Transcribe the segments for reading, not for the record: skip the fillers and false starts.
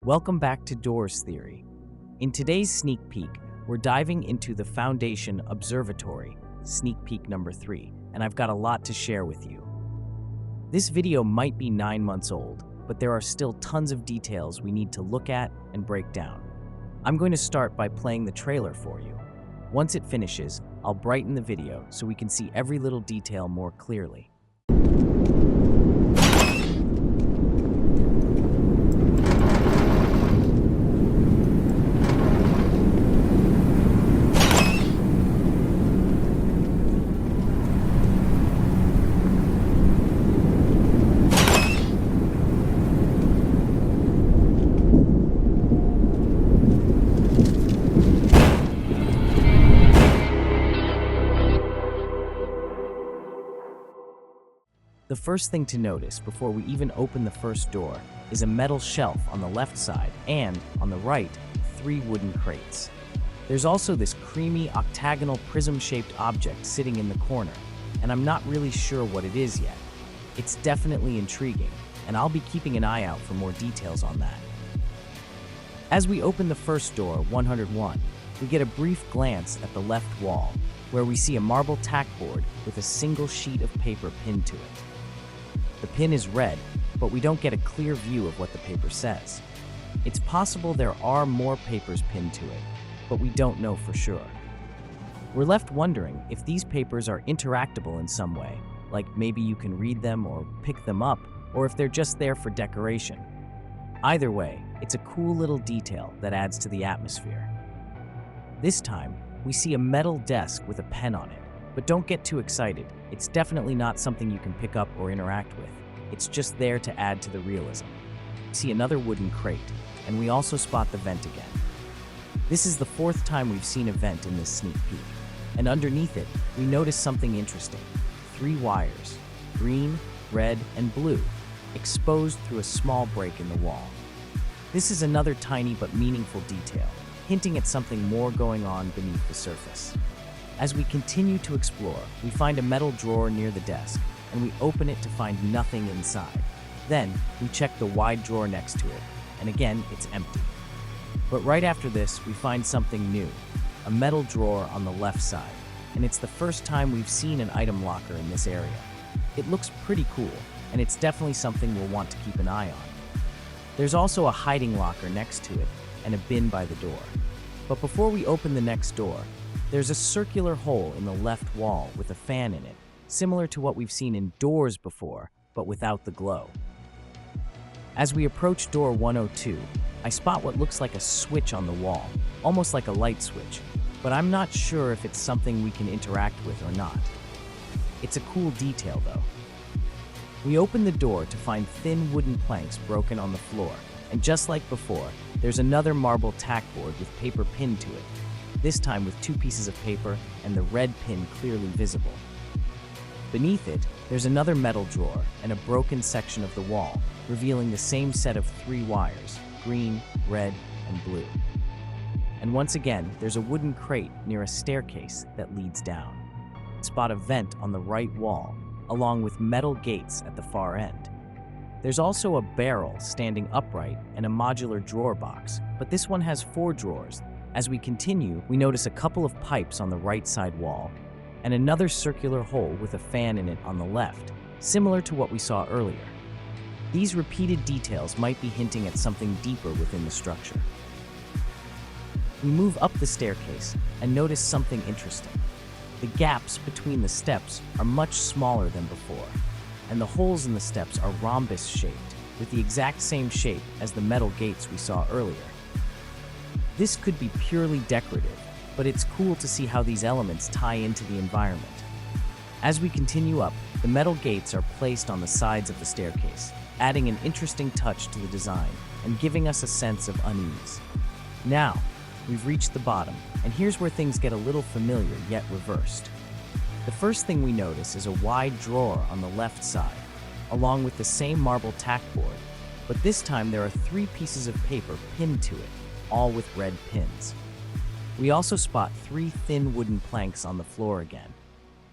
Welcome back to Doors Theory. In today's sneak peek, we're diving into the Foundation Observatory, sneak peek number 3, and I've got a lot to share with you. This video might be 9 months old, but there are still tons of details we need to look at and break down. I'm going to start by playing the trailer for you. Once it finishes, I'll brighten the video so we can see every little detail more clearly. The first thing to notice before we even open the first door is a metal shelf on the left side and, on the right, 3 wooden crates. There's also this creamy octagonal prism-shaped object sitting in the corner, and I'm not really sure what it is yet. It's definitely intriguing, and I'll be keeping an eye out for more details on that. As we open the first door, 101, we get a brief glance at the left wall, where we see a marble tackboard with a single sheet of paper pinned to it. The pin is red, but we don't get a clear view of what the paper says. It's possible there are more papers pinned to it, but we don't know for sure. We're left wondering if these papers are interactable in some way, like maybe you can read them or pick them up, or if they're just there for decoration. Either way, it's a cool little detail that adds to the atmosphere. This time, we see a metal desk with a pen on it. But don't get too excited. It's definitely not something you can pick up or interact with. It's just there to add to the realism. We see another wooden crate, and we also spot the vent again. This is the 4th time we've seen a vent in this sneak peek, and underneath it, we notice something interesting. 3 wires, green, red, and blue, exposed through a small break in the wall. This is another tiny but meaningful detail, hinting at something more going on beneath the surface. As we continue to explore, we find a metal drawer near the desk, and we open it to find nothing inside. Then, we check the wide drawer next to it, and again, it's empty. But right after this, we find something new, a metal drawer on the left side, and it's the first time we've seen an item locker in this area. It looks pretty cool, and it's definitely something we'll want to keep an eye on. There's also a hiding locker next to it, and a bin by the door. But before we open the next door, there's a circular hole in the left wall with a fan in it, similar to what we've seen in doors before, but without the glow. As we approach door 102, I spot what looks like a switch on the wall, almost like a light switch, but I'm not sure if it's something we can interact with or not. It's a cool detail, though. We open the door to find thin wooden planks broken on the floor, and just like before, there's another marble tackboard with paper pinned to it, this time with 2 pieces of paper and the red pin clearly visible. Beneath it, there's another metal drawer and a broken section of the wall, revealing the same set of 3 wires, green, red, and blue. And once again, there's a wooden crate near a staircase that leads down. Spot a vent on the right wall, along with metal gates at the far end. There's also a barrel standing upright and a modular drawer box, but this one has 4 drawers. As we continue, we notice a couple of pipes on the right side wall, and another circular hole with a fan in it on the left, similar to what we saw earlier. These repeated details might be hinting at something deeper within the structure. We move up the staircase and notice something interesting. The gaps between the steps are much smaller than before, and the holes in the steps are rhombus-shaped, with the exact same shape as the metal gates we saw earlier. This could be purely decorative, but it's cool to see how these elements tie into the environment. As we continue up, the metal gates are placed on the sides of the staircase, adding an interesting touch to the design and giving us a sense of unease. Now, we've reached the bottom, and here's where things get a little familiar yet reversed. The first thing we notice is a wide drawer on the left side, along with the same marble tackboard, but this time there are 3 pieces of paper pinned to it, all with red pins. We also spot 3 thin wooden planks on the floor again.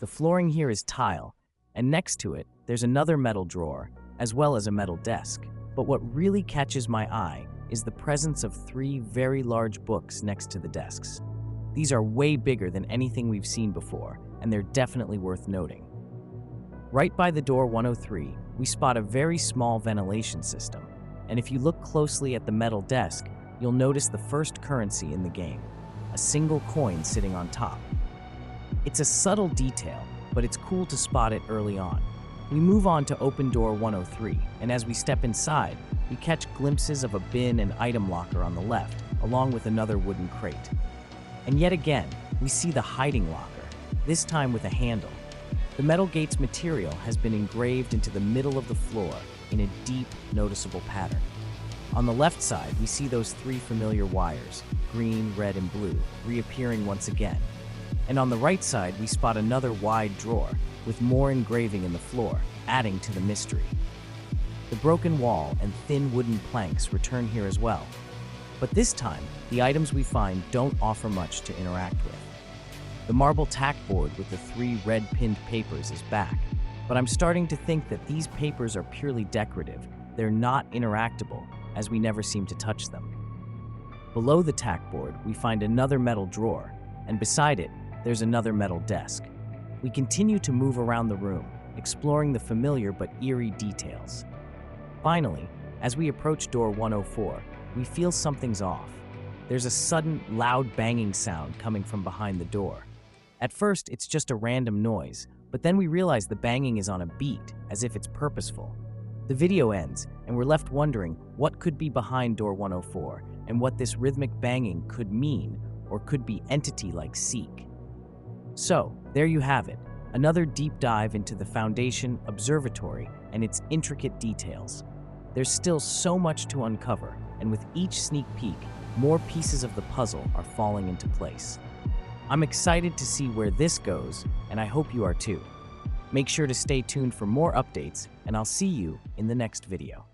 The flooring here is tile, and next to it, there's another metal drawer, as well as a metal desk. But what really catches my eye is the presence of 3 very large books next to the desks. These are way bigger than anything we've seen before, and they're definitely worth noting. Right by the door 103, we spot a very small ventilation system, and if you look closely at the metal desk, you'll notice the first currency in the game, a single coin sitting on top. It's a subtle detail, but it's cool to spot it early on. We move on to open door 103, and as we step inside, we catch glimpses of a bin and item locker on the left, along with another wooden crate. And yet again, we see the hiding locker, this time with a handle. The metal gate's material has been engraved into the middle of the floor in a deep, noticeable pattern. On the left side, we see those 3 familiar wires, green, red, and blue, reappearing once again. And on the right side, we spot another wide drawer with more engraving in the floor, adding to the mystery. The broken wall and thin wooden planks return here as well. But this time, the items we find don't offer much to interact with. The marble tack board with the 3 red pinned papers is back, but I'm starting to think that these papers are purely decorative. They're not interactable, as we never seem to touch them. Below the tack board, we find another metal drawer, and beside it, there's another metal desk. We continue to move around the room, exploring the familiar but eerie details. Finally, as we approach door 104, we feel something's off. There's a sudden, loud banging sound coming from behind the door. At first, it's just a random noise, but then we realize the banging is on a beat, as if it's purposeful. The video ends, and we're left wondering what could be behind door 104 and what this rhythmic banging could mean or could be entity like Seek. So, there you have it, another deep dive into the Foundation Observatory and its intricate details. There's still so much to uncover, and with each sneak peek, more pieces of the puzzle are falling into place. I'm excited to see where this goes, and I hope you are too. Make sure to stay tuned for more updates, and I'll see you in the next video.